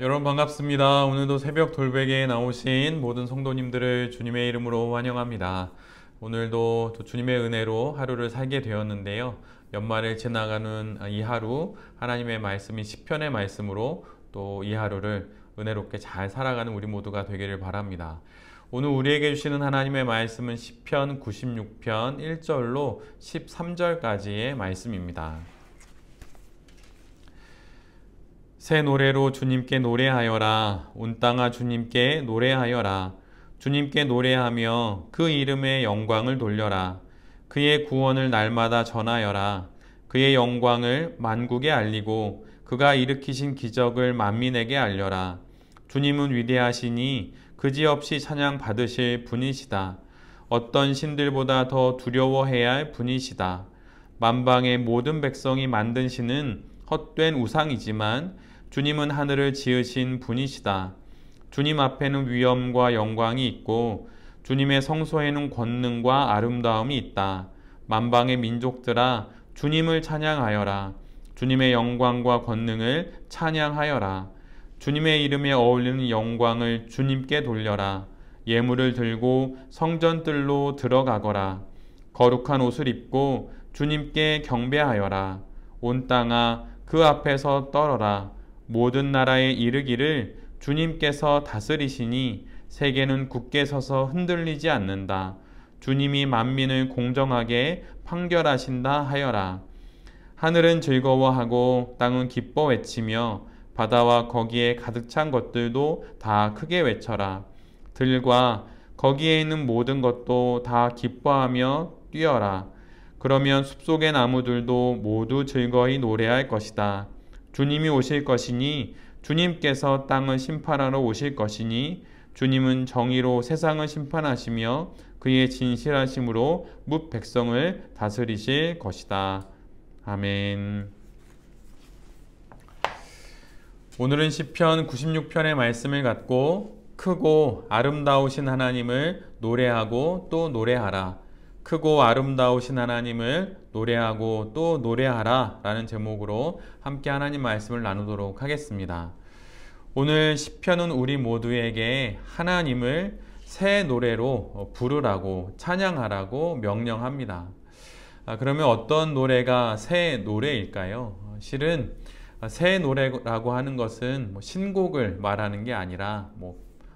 여러분 반갑습니다. 오늘도 새벽 돌베개에 나오신 모든 성도님들을 주님의 이름으로 환영합니다. 오늘도 또 주님의 은혜로 하루를 살게 되었는데요. 연말을 지나가는 이 하루 하나님의 말씀인 시편의 말씀으로 또 이 하루를 은혜롭게 잘 살아가는 우리 모두가 되기를 바랍니다. 오늘 우리에게 주시는 하나님의 말씀은 시편 96편 1절로 13절까지의 말씀입니다. 새 노래로 주님께 노래하여라. 온 땅아 주님께 노래하여라. 주님께 노래하며 그 이름의 영광을 돌려라. 그의 구원을 날마다 전하여라. 그의 영광을 만국에 알리고 그가 일으키신 기적을 만민에게 알려라. 주님은 위대하시니 그지없이 찬양 받으실 분이시다. 어떤 신들보다 더 두려워해야 할 분이시다. 만방의 모든 백성이 만든 신은 헛된 우상이지만 주님은 하늘을 지으신 분이시다. 주님 앞에는 위엄과 영광이 있고 주님의 성소에는 권능과 아름다움이 있다. 만방의 민족들아 주님을 찬양하여라. 주님의 영광과 권능을 찬양하여라. 주님의 이름에 어울리는 영광을 주님께 돌려라. 예물을 들고 성전뜰로 들어가거라. 거룩한 옷을 입고 주님께 경배하여라. 온 땅아 그 앞에서 떨어라. 모든 나라에 이르기를 주님께서 다스리시니 세계는 굳게 서서 흔들리지 않는다. 주님이 만민을 공정하게 판결하신다 하여라. 하늘은 즐거워하고 땅은 기뻐 외치며 바다와 거기에 가득 찬 것들도 다 크게 외쳐라. 들과 거기에 있는 모든 것도 다 기뻐하며 뛰어라. 그러면 숲속의 나무들도 모두 즐거이 노래할 것이다. 주님이 오실 것이니 주님께서 땅을 심판하러 오실 것이니 주님은 정의로 세상을 심판하시며 그의 진실하심으로 뭇 백성을 다스리실 것이다. 아멘. 오늘은 시편 96편의 말씀을 갖고 크고 아름다우신 하나님을 노래하고 또 노래하라. 크고 아름다우신 하나님을 노래하고 또 노래하라 라는 제목으로 함께 하나님 말씀을 나누도록 하겠습니다. 오늘 시편은 우리 모두에게 하나님을 새 노래로 부르라고 찬양하라고 명령합니다. 그러면 어떤 노래가 새 노래일까요? 실은 새 노래라고 하는 것은 신곡을 말하는 게 아니라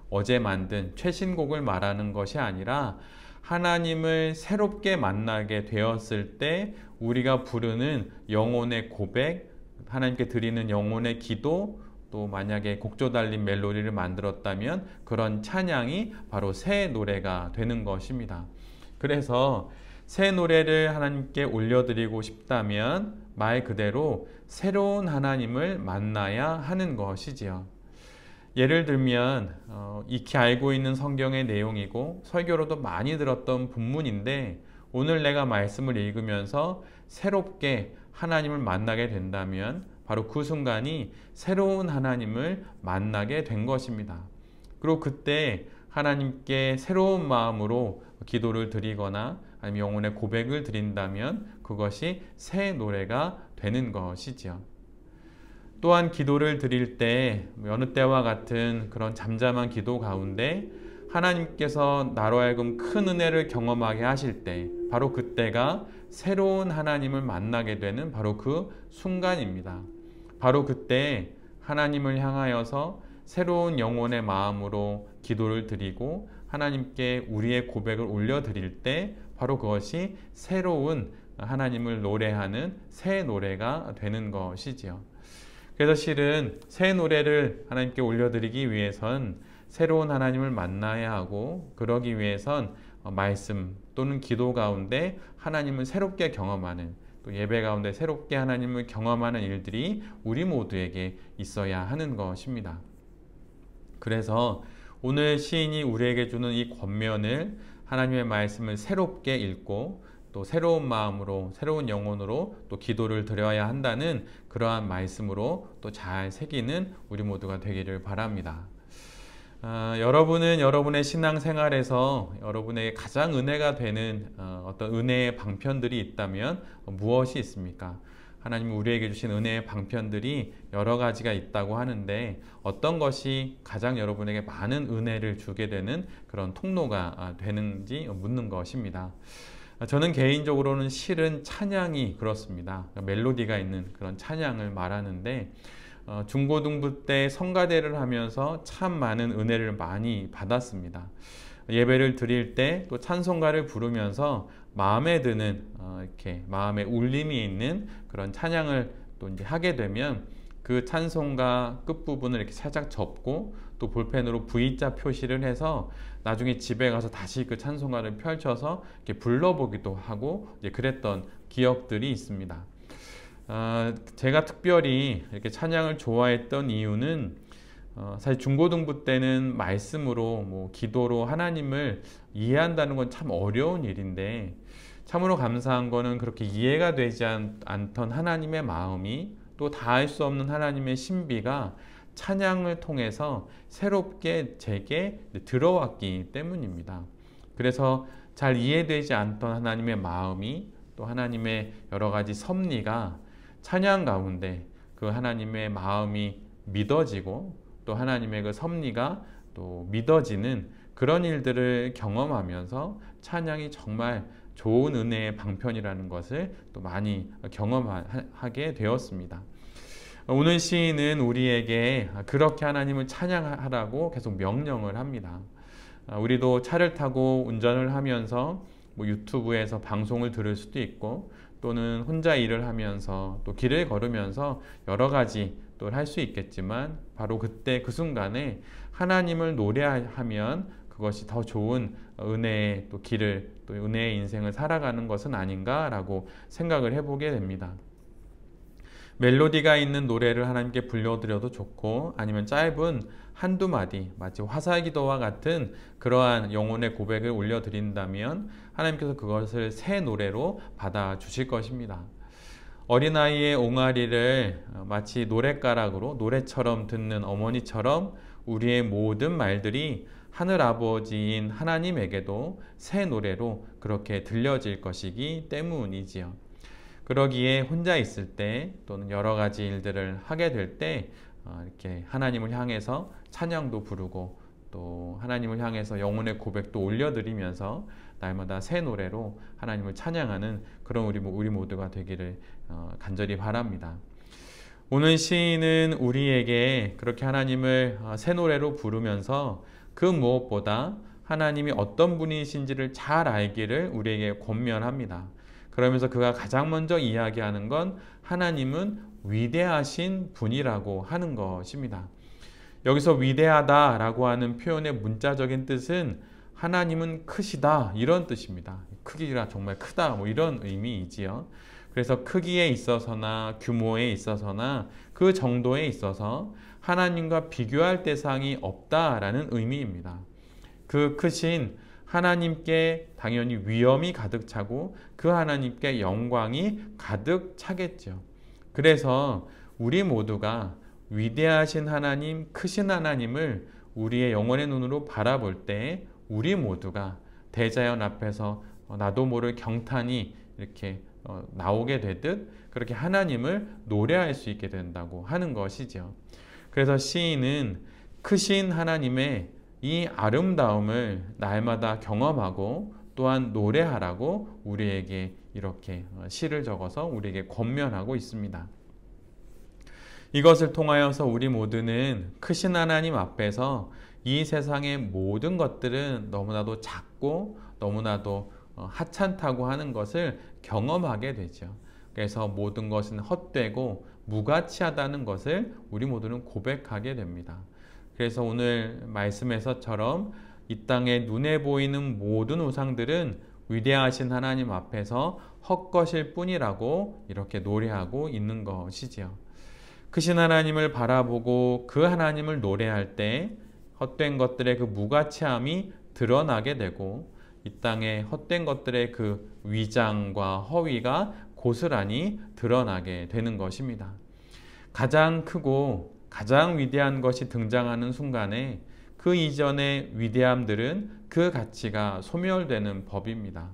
어제 만든 최신곡을 말하는 것이 아니라 하나님을 새롭게 만나게 되었을 때 우리가 부르는 영혼의 고백, 하나님께 드리는 영혼의 기도, 또 만약에 곡조 달린 멜로디를 만들었다면 그런 찬양이 바로 새 노래가 되는 것입니다. 그래서 새 노래를 하나님께 올려드리고 싶다면 말 그대로 새로운 하나님을 만나야 하는 것이지요. 예를 들면 익히 알고 있는 성경의 내용이고 설교로도 많이 들었던 본문인데 오늘 내가 말씀을 읽으면서 새롭게 하나님을 만나게 된다면 바로 그 순간이 새로운 하나님을 만나게 된 것입니다. 그리고 그때 하나님께 새로운 마음으로 기도를 드리거나 아니면 영혼의 고백을 드린다면 그것이 새 노래가 되는 것이지요. 또한 기도를 드릴 때 여느 때와 같은 그런 잠잠한 기도 가운데 하나님께서 나로 하여금 큰 은혜를 경험하게 하실 때 바로 그때가 새로운 하나님을 만나게 되는 바로 그 순간입니다. 바로 그때 하나님을 향하여서 새로운 영혼의 마음으로 기도를 드리고 하나님께 우리의 고백을 올려드릴 때 바로 그것이 새로운 하나님을 노래하는 새 노래가 되는 것이지요. 그래서 실은 새 노래를 하나님께 올려드리기 위해선 새로운 하나님을 만나야 하고 그러기 위해선 말씀 또는 기도 가운데 하나님을 새롭게 경험하는 또 예배 가운데 새롭게 하나님을 경험하는 일들이 우리 모두에게 있어야 하는 것입니다. 그래서 오늘 시인이 우리에게 주는 이 권면을 하나님의 말씀을 새롭게 읽고 또 새로운 마음으로 새로운 영혼으로 또 기도를 드려야 한다는 그러한 말씀으로 또 잘 새기는 우리 모두가 되기를 바랍니다. 여러분은 여러분의 신앙생활에서 여러분에게 가장 은혜가 되는 어떤 은혜의 방편들이 있다면 무엇이 있습니까? 하나님이 우리에게 주신 은혜의 방편들이 여러 가지가 있다고 하는데 어떤 것이 가장 여러분에게 많은 은혜를 주게 되는 그런 통로가 되는지 묻는 것입니다. 저는 개인적으로는 실은 찬양이 그렇습니다. 멜로디가 있는 그런 찬양을 말하는데 중고등부 때 성가대를 하면서 참 많은 은혜를 많이 받았습니다. 예배를 드릴 때 또 찬송가를 부르면서 마음에 드는 이렇게 마음에 울림이 있는 그런 찬양을 또 이제 하게 되면 그 찬송가 끝부분을 이렇게 살짝 접고 또 볼펜으로 V자 표시를 해서 나중에 집에 가서 다시 그 찬송가를 펼쳐서 이렇게 불러보기도 하고 이제 그랬던 기억들이 있습니다. 제가 특별히 이렇게 찬양을 좋아했던 이유는 사실 중고등부 때는 말씀으로 뭐 기도로 하나님을 이해한다는 건 참 어려운 일인데 참으로 감사한 거는 그렇게 이해가 되지 않던 하나님의 마음이 또 다할 수 없는 하나님의 신비가 찬양을 통해서 새롭게 제게 들어왔기 때문입니다. 그래서 잘 이해되지 않던 하나님의 마음이 또 하나님의 여러 가지 섭리가 찬양 가운데 그 하나님의 마음이 믿어지고 또 하나님의 그 섭리가 또 믿어지는 그런 일들을 경험하면서 찬양이 정말 좋은 은혜의 방편이라는 것을 또 많이 경험하게 되었습니다. 오늘 시인은 우리에게 그렇게 하나님을 찬양하라고 계속 명령을 합니다. 우리도 차를 타고 운전을 하면서 뭐 유튜브에서 방송을 들을 수도 있고 또는 혼자 일을 하면서 또 길을 걸으면서 여러 가지 또 할 수 있겠지만 바로 그때 그 순간에 하나님을 노래하면 그것이 더 좋은 은혜의 또 길을 또 은혜의 인생을 살아가는 것은 아닌가라고 생각을 해보게 됩니다. 멜로디가 있는 노래를 하나님께 불러드려도 좋고 아니면 짧은 한두 마디 마치 화살기도와 같은 그러한 영혼의 고백을 올려드린다면 하나님께서 그것을 새 노래로 받아주실 것입니다. 어린아이의 옹알이를 마치 노랫가락으로 노래처럼 듣는 어머니처럼 우리의 모든 말들이 하늘아버지인 하나님에게도 새 노래로 그렇게 들려질 것이기 때문이지요. 그러기에 혼자 있을 때 또는 여러 가지 일들을 하게 될 때 이렇게 하나님을 향해서 찬양도 부르고 또 하나님을 향해서 영혼의 고백도 올려드리면서 날마다 새 노래로 하나님을 찬양하는 그런 우리 모두가 되기를 간절히 바랍니다. 오늘 시인은 우리에게 그렇게 하나님을 새 노래로 부르면서 그 무엇보다 하나님이 어떤 분이신지를 잘 알기를 우리에게 권면합니다. 그러면서 그가 가장 먼저 이야기하는 건 하나님은 위대하신 분이라고 하는 것입니다. 여기서 위대하다라고 하는 표현의 문자적인 뜻은 하나님은 크시다 이런 뜻입니다. 크기가 정말 크다 뭐 이런 의미이지요. 그래서 크기에 있어서나 규모에 있어서나 그 정도에 있어서 하나님과 비교할 대상이 없다라는 의미입니다. 그 크신 하나님께 당연히 위엄이 가득 차고 그 하나님께 영광이 가득 차겠죠. 그래서 우리 모두가 위대하신 하나님, 크신 하나님을 우리의 영혼의 눈으로 바라볼 때 우리 모두가 대자연 앞에서 나도 모를 경탄이 이렇게 나오게 되듯 그렇게 하나님을 노래할 수 있게 된다고 하는 것이죠. 그래서 시인은 크신 하나님의 이 아름다움을 날마다 경험하고 또한 노래하라고 우리에게 이렇게 시를 적어서 우리에게 권면하고 있습니다. 이것을 통하여서 우리 모두는 크신 하나님 앞에서 이 세상의 모든 것들은 너무나도 작고 너무나도 하찮다고 하는 것을 경험하게 되죠. 그래서 모든 것은 헛되고 무가치하다는 것을 우리 모두는 고백하게 됩니다. 그래서 오늘 말씀에서처럼 이 땅에 눈에 보이는 모든 우상들은 위대하신 하나님 앞에서 헛것일 뿐이라고 이렇게 노래하고 있는 것이지요. 크신 하나님을 바라보고 그 하나님을 노래할 때 헛된 것들의 그 무가치함이 드러나게 되고 이 땅에 헛된 것들의 그 위장과 허위가 고스란히 드러나게 되는 것입니다. 가장 크고 가장 위대한 것이 등장하는 순간에 그 이전의 위대함들은 그 가치가 소멸되는 법입니다.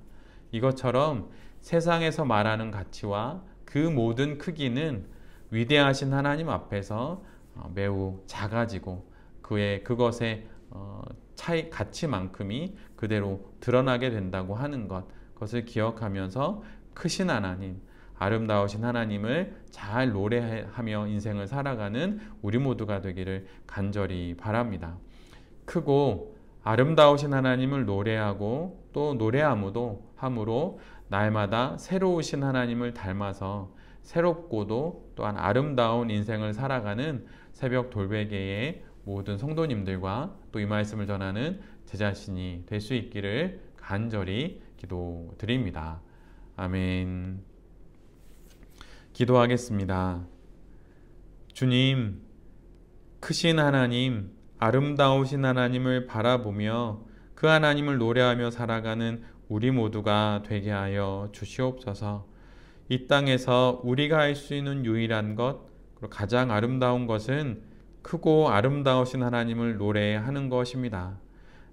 이것처럼 세상에서 말하는 가치와 그 모든 크기는 위대하신 하나님 앞에서 매우 작아지고 그것의 차이 가치만큼이 그대로 드러나게 된다고 하는 그것을 기억하면서 크신 하나님, 아름다우신 하나님을 잘 노래하며 인생을 살아가는 우리 모두가 되기를 간절히 바랍니다. 크고 아름다우신 하나님을 노래하고 또 노래함으로 날마다 새로우신 하나님을 닮아서 새롭고도 또한 아름다운 인생을 살아가는 새벽 돌베개의 모든 성도님들과 또 이 말씀을 전하는 제 자신이 될 수 있기를 간절히 기도드립니다. 아멘. 기도하겠습니다. 주님, 크신 하나님, 아름다우신 하나님을 바라보며 그 하나님을 노래하며 살아가는 우리 모두가 되게 하여 주시옵소서. 이 땅에서 우리가 할 수 있는 유일한 것, 그리고 가장 아름다운 것은 크고 아름다우신 하나님을 노래하는 것입니다.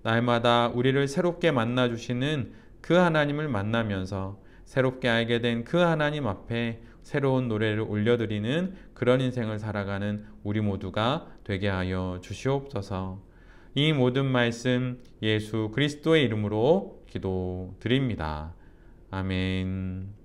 날마다 우리를 새롭게 만나주시는 그 하나님을 만나면서 새롭게 알게 된 그 하나님 앞에 새로운 노래를 올려드리는 그런 인생을 살아가는 우리 모두가 되게 하여 주시옵소서. 이 모든 말씀 예수 그리스도의 이름으로 기도드립니다. 아멘.